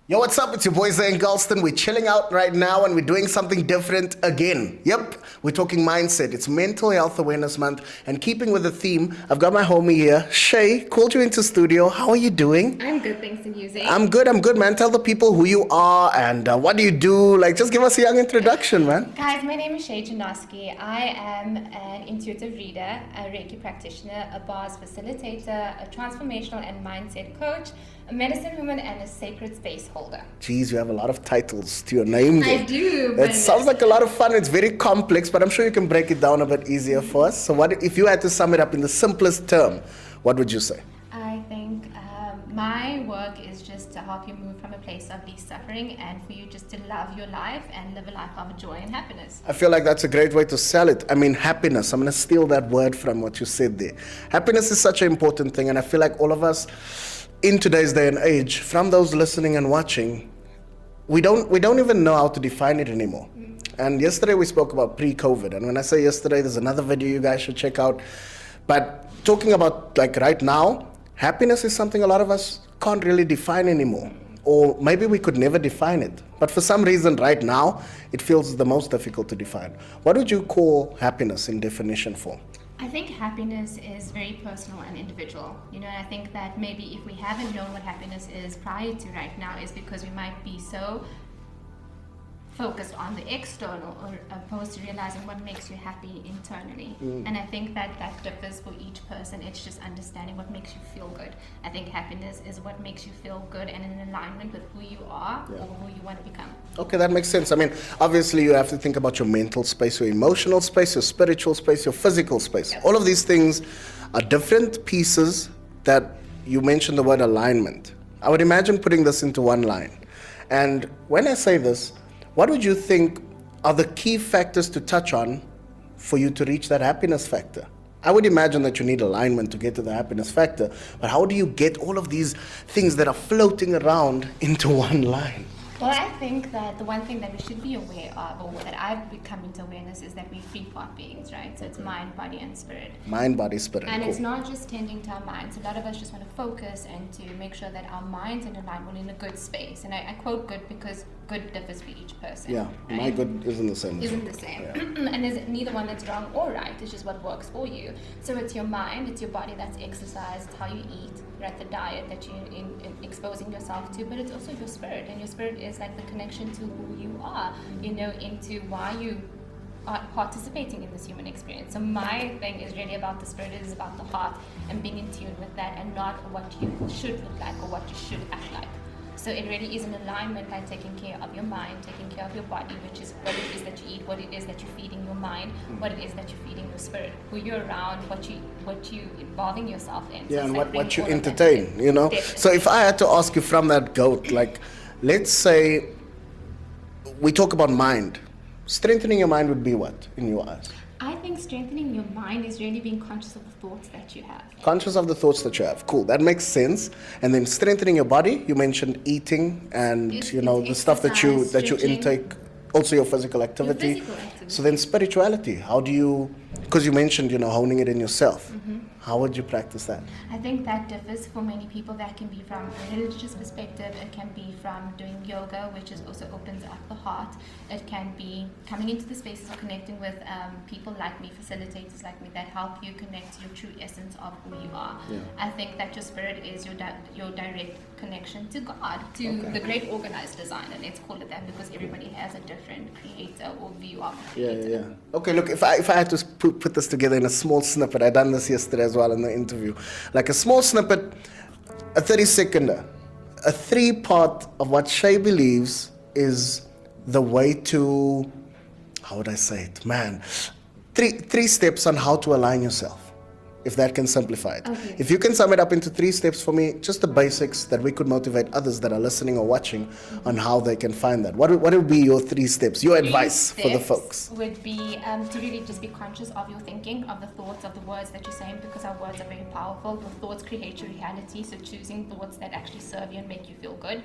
Yo, what's up? It's your boy Zane Galston. We're chilling out right now and we're doing something different again. Yep, we're talking mindset. It's Mental Health Awareness Month. And keeping with the theme, I've got my homie here, Shay, called you into studio. How are you doing? I'm good, thanks, and you, Zane? I'm good, man. Tell the people who you are and what do you do. Like, just give us a young introduction, man. Guys, my name is Shay Janoski. I am an intuitive reader, a Reiki practitioner, a bars facilitator, a transformational and mindset coach, a medicine woman, and a sacred space holder. Jeez, you have a lot of titles to your name there. I do. It sounds like a lot of fun. It's very complex, but I'm sure you can break it down a bit easier for us. So what if you had to sum it up in the simplest term, what would you say? I think my work is just to help you move from a place of least suffering and for you just to love your life and live a life of joy and happiness. I feel like that's a great way to sell it. I mean, happiness. I'm going to steal that word from what you said there. Happiness is such an important thing, and I feel like all of us in today's day and age, from those listening and watching, we don't even know how to define it anymore. And yesterday we spoke about pre-COVID, and when I say yesterday, there's another video you guys should check out. But talking about like right now, happiness is something a lot of us can't really define anymore. Or maybe we could never define it. But for some reason right now, it feels the most difficult to define. What would you call happiness in definition form? I think happiness is very personal and individual. I think that maybe if we haven't known what happiness is prior to right now is because we might be so focused on the external or opposed to realizing what makes you happy internally. And I think that differs for each person. It's just understanding what makes you feel good. I think happiness is what makes you feel good and in alignment with who you are or who you want to become. Okay, that makes sense. I mean, obviously you have to think about your mental space, your emotional space, your spiritual space, your physical space. Yes. All of these things are different pieces that you mentioned the word alignment. I would imagine putting this into one line. And when I say this, what would you think are the key factors to touch on for you to reach that happiness factor? I would imagine that you need alignment to get to the happiness factor, but how do you get all of these things that are floating around into one line? Well, I think that the one thing that we should be aware of, or that I've become into awareness, is that we're three-part beings, right? So it's mind, body, and spirit. Mind, body, spirit. And Cool. it's not just tending to our minds. A lot of us just want to focus and to make sure that our minds in alignment, in a good space. And I quote good because good differs for each person. Yeah, right? my good isn't the same. as Isn't you. the same. Yeah. And there's neither one that's wrong or right. It's just what works for you. So it's your mind, it's your body that's exercise, it's how you eat, right? The diet that you're exposing yourself to, but it's also your spirit. And your spirit is like the connection to who you are, into why you are participating in this human experience. So my thing is really about the spirit, it is about the heart and being in tune with that and not what you should look like or what you should act like. So it really is an alignment by taking care of your mind, taking care of your body, which is what it is that you eat, what it is that you're feeding your mind, what it is that you're feeding your spirit, who you're around, what you involving yourself in. So Yeah, it's and like what you bringing all of that entertain, in. you know? Definitely. So if I had to ask you from that goat, like, let's say we talk about mind. Strengthening your mind would be what, in your eyes? I think strengthening your mind is really being conscious of the thoughts that you have. Conscious of the thoughts that you have. Cool, that makes sense. And then strengthening your body, you mentioned eating and, It's the stuff that you exercise, stretching. intake, also your physical activity. physical activity. So then spirituality, how do you, because you mentioned, honing it in yourself. How would you practice that? I think that differs for many people. That can be from a religious perspective. It can be from doing yoga, which also opens up the heart. It can be coming into the spaces of connecting with people like me, facilitators like me, that help you connect to your true essence of who you are. Yeah. I think that your spirit is your direct connection to God, to Okay. the great organized designer. Let's call it that, because everybody has a different creator or view of the Yeah, creator. yeah. Okay, look, if I had to put this together in a small snippet, I done this yesterday as well in the interview. Like a small snippet, a 30-seconder, a 3-part of what Shay believes is the way to, how would I say it, man? Three steps on how to align yourself, if that can simplify it. Okay. If you can sum it up into 3 steps for me, just the basics that we could motivate others that are listening or watching on how they can find that. What would be your 3 steps, your advice for the Steps folks? would be to really just be conscious of your thinking, of the thoughts, of the words that you're saying, because our words are very powerful. Your thoughts create your reality, so choosing thoughts that actually serve you and make you feel good.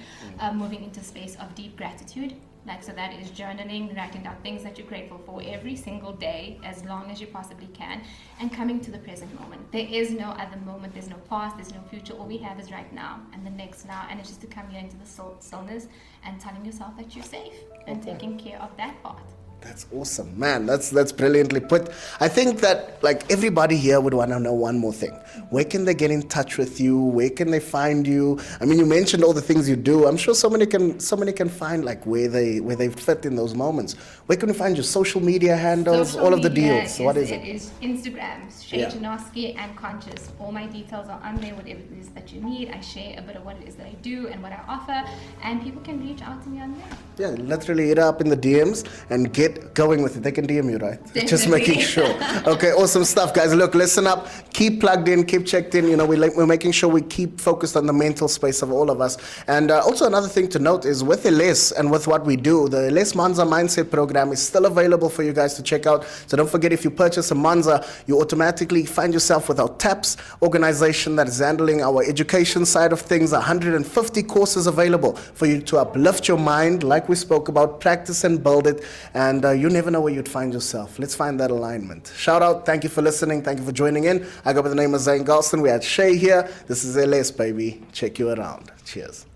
Moving into a space of deep gratitude, Like, so that is journaling, writing down things that you're grateful for every single day, as long as you possibly can, and coming to the present moment. There is no other moment, there's no past, there's no future. All we have is right now and the next now, and it's just to come here into the stillness and telling yourself that you're safe and taking care of that part. That's awesome, man. That's brilliantly put. I think that like everybody here would want to know one more thing. Where can they get in touch with you? Where can they find you? I mean, you mentioned all the things you do. I'm sure so many can find like where they fit in those moments. Where can we find your social media handles? Social all of the media deals. What is it? It is Instagram, Shay Yeah. Janoski and Conscious. All my details are on there, whatever it is that you need. I share a bit of what it is that I do and what I offer, and people can reach out to me on there. Yeah, literally hit up in the DMs and get going with it. They can DM you, right? Just Definitely. making sure. Okay, awesome stuff, guys. Look, listen up. Keep plugged in. Keep checked in. You know, we're making sure we keep focused on the mental space of all of us. And also another thing to note is with LS and with what we do, the LS Monza Mindset Program is still available for you guys to check out. So don't forget, if you purchase a Monza, you automatically find yourself with our TAPS organization that is handling our education side of things. 150 courses available for you to uplift your mind, like we spoke about, practice and build it. And you never know where you'd find yourself. Let's find that alignment. Shout out. Thank you for listening. Thank you for joining in. I go by the name of Zane Galston. We had Shay here. This is LS, baby. Check you around. Cheers.